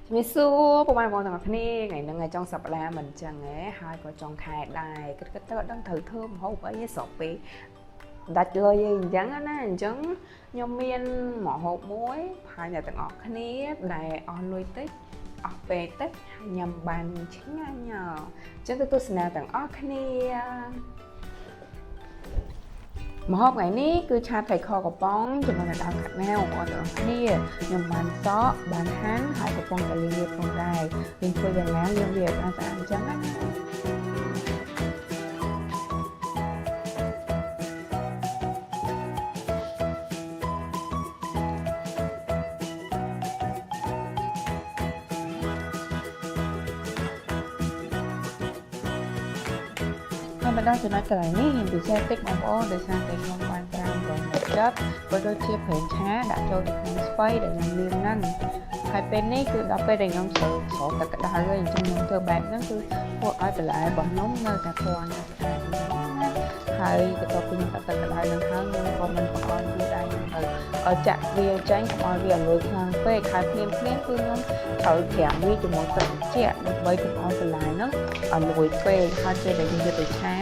ជំរាបសួរពុកម៉ែបងប្អូនទាំងអស់គ្នាថ្ងៃហ្នឹងថ្ងៃចុងសប្តាហ៍មិនចឹងហ៎ហើយក៏ចុងខែដែរគិតទៅអត់ដឹងត្រូវធ្វើម្ហូបអីសោះពេលដាច់លុយអីអញ្ចឹងណាអញ្ចឹងខ្ញុំមានម្ហូបមួយហើយអ្នកទាំងអស់គ្នាដែលអស់លុយតិចអស់ពេលតិចញ៉ាំបានឆ្ងាញ់អញ្ចឹងទៅទស្សនាទាំងអស់គ្នាម្ហូបថ្ងៃនេះគឺឆាត្រីខកំប៉ុងជាមួយនឹងដើមខាត់ណាវបងប្អូនទាំងអស់គ្នាខ្ញុំបានសក់បានហាន់ហើយកំប៉ុងក៏លាងវាផងដែរយើងធ្វើយ៉ាងណាយើងវាស្អាតៗអញ្ចឹងណាហើយបណ្ដាចំណុចកន្លែងនេះខ្ញុំពិសេសតិចបងប្អូនដោយសារតែខ្ញុំបានប្រើរងចិត្តក៏ដូចជាប្រេងឆាដាក់ចូលទៅក្នុងស្ពៃដែលខ្ញុំលាងហ្នឹងហើយពេលនេះគឺដល់ពេលដែលខ្ញុំត្រូវទឹកក្តៅហើយអញ្ចឹងខ្ញុំធ្វើបែបហ្នឹងគឺធ្វើឲ្យបន្លែរបស់ខ្ញុំនៅតែពណ៌នៅស្អាតហើយបន្ទាប់ពីខ្ញុំដាក់ទឹកក្តៅហ្នឹងហើយខ្ញុំក៏មិនបង្អន់ខ្លួនឯងទៅចាក់វាចេញកុំឲ្យវាលួយខ្លាំងពេកហើយភ្លាមៗគឺខ្ញុំត្រូវត្រាំវាជាមួយទឹកត្រជាក់ដើម្បីកុំឲ្យបន្លែហ្នឹងលួយពេកហើយពេលដែលយើងយកទៅឆា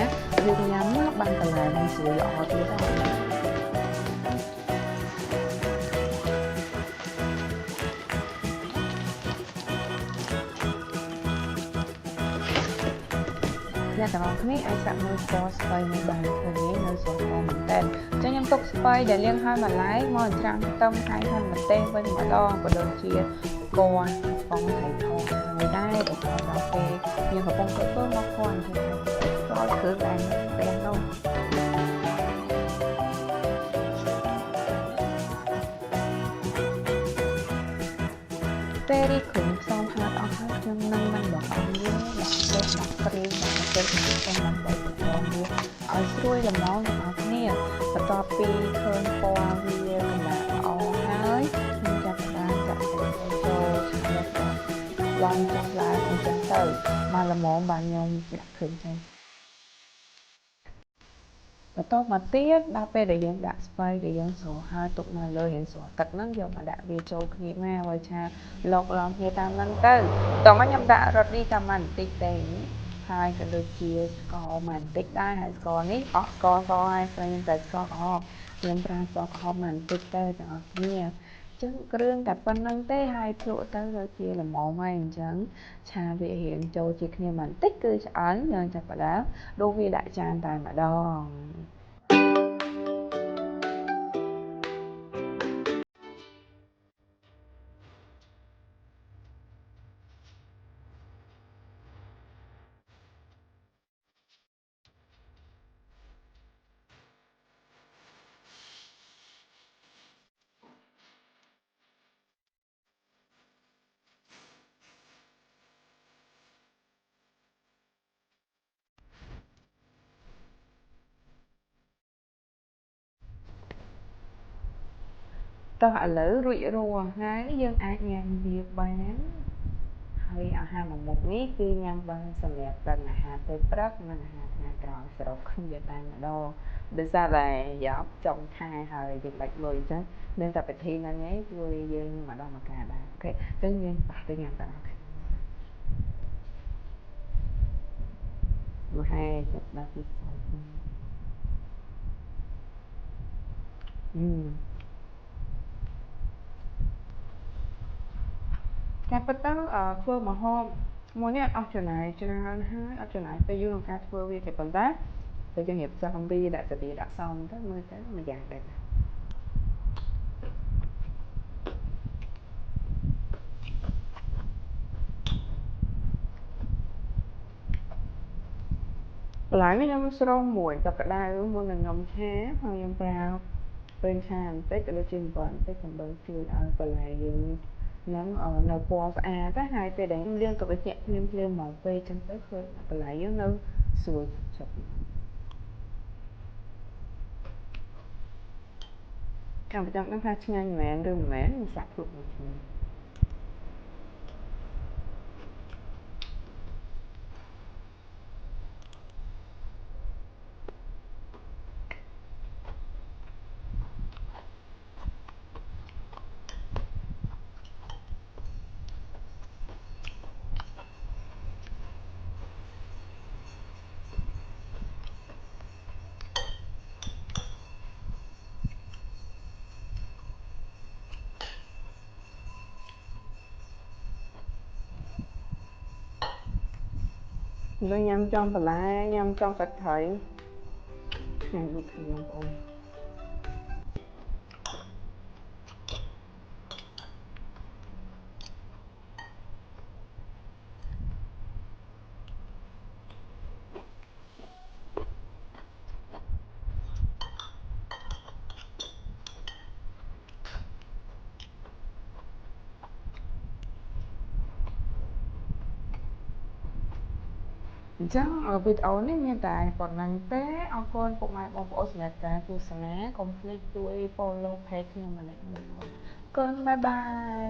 យើងញ៉ាំមកបានបន្លែនឹងស្រួយល្អទៀតហើយអ្នកទាំងអស់គ្នាអាចសាក់មើលពណ៌ស្ពៃនេះបានឃើញនៅស្រួលមែនតើអញ្ចឹងខ្ញុំទុកស្ពៃដែលលាងហើយបន្លែមកច្រាំងខ្ទឹមហើយហាន់ម្ទេសវិញម្ដងក៏ដូចជាគល់បងត្រីថងហើយដែរដល់ពេលយើងកំពុងធ្វើមកគល់អញ្ចឹងក៏ឲ្យគ្រឿងដែរតែនោះពេលនេះគ្រឿងផ្សំហាត់អស់ហើយខ្ញុំនឹងបង្អស់វាដាក់ទៅដាក់ព្រីងដាក់ទៅក្នុងដើម្បីបន្ថែមវាឲ្យស្រួយល្មមទាំងអស់គ្នាបន្ទាប់ពីឃើញពណ៌វាកន្លះល្អហើយខ្ញុំចាប់ផ្ដើមចាក់ទឹកចូលឆាឡើងចុះឡើងអញ្ចឹងទៅមកល្មមបានខ្ញុំដាក់គ្រឿងចេញបន្តមកទៀតដល់ពេលដែលយើងដាក់ស្ពៃដែលយើងស្រួលហើយទុកនៅលើរៀងស្រួលទឹកហ្នឹងយកមកដាក់វាចូលគ្នាមកឲ្យឆាលោកឡំគ្នាតាមហ្នឹងទៅតោះមកខ្ញុំដាក់រ៉ូឌីតាមបន្តិចទេហើយក៏ដូចជាស្ករបន្តិចដែរហើយស្ករនេះអស់ស្ករហើយខ្ញុំតែស្ករក្រហមខ្ញុំប្រើស្ករក្រហមបន្តិចទៅទាំងអស់គ្នាចឹងគ្រឿងតែប៉ុណ្្នឹងទេហើយភ្លក់ទៅដូចជាល្មមហើយអញ្ចឹងឆាវារៀងចូលជាគ្នាបន្តិចគឺឆ្អិនយើងចាប់ផ្ដើមដួសវាដាក់ចានតែម្ដងតោះឥឡូវរួចរាល់ហើយយើងអាចញ៉ាំវាបានហើយអាហារមួយមុខនេះគឺញ៉ាំបានសម្រាប់ទាំងអាហារពេលព្រឹកនិងអាហារថ្ងៃក្រោយសរុបគ្នាតែម្ដងដោយសារតែយ៉ាប់ចុងខែហើយយើងដាច់លុយអញ្ចឹងមានតែពិធីហ្នឹងឯងជួយយើងម្ដងម្កាលដែរអូខេអញ្ចឹងយើងបោះទៅញ៉ាំតែអូខេមកហើយចាប់ដល់ទីផ្សារការពិតទៅធ្វើម្ហូបមួយនេះអត់ចំណាយច្រើនហើយអត់ចំណាយពេលយូរក្នុងការធ្វើវាទេប៉ុន្តែទៅយើងរៀបចំវាដាក់ទៅវាដាក់សមទៅមើលទៅមួយយ៉ាងដែរបន្លែនេះខ្ញុំស្រុំមួយទឹកក្តៅមុននឹងខ្ញុំឆាហើយខ្ញុំប្រើប្រេងឆាបន្តិចក៏ដូចជាអំបិលបន្តិចដើម្បីជួយឲ្យបន្លែយើងនឹងនៅពណ៌ស្អាតហើយពេលដែលលាងទឹកត្រជាក់ភ្លាមមកពេលចឹងទៅឃើញបន្លែយើងនៅស្រួយចិត្តចាំចាំដឹងថាឆ្ងាញ់មែនឬមិនមែនខ្ញុំសាក់ភ្លុកមួយឈ្មោះ nó nhâm trong bà lá nhâm trong sạch thầy này được thì không ổn អញ្ចឹងវីដេអូនេះមានតែប៉ុណ្្នឹងទេអរគុណពុកម៉ែបងប្អូនសម្រាប់ការទស្សនាកុំភ្លេចជួយ follow page ខ្ញុំម្នាក់មួយអរគុណបាយបាយ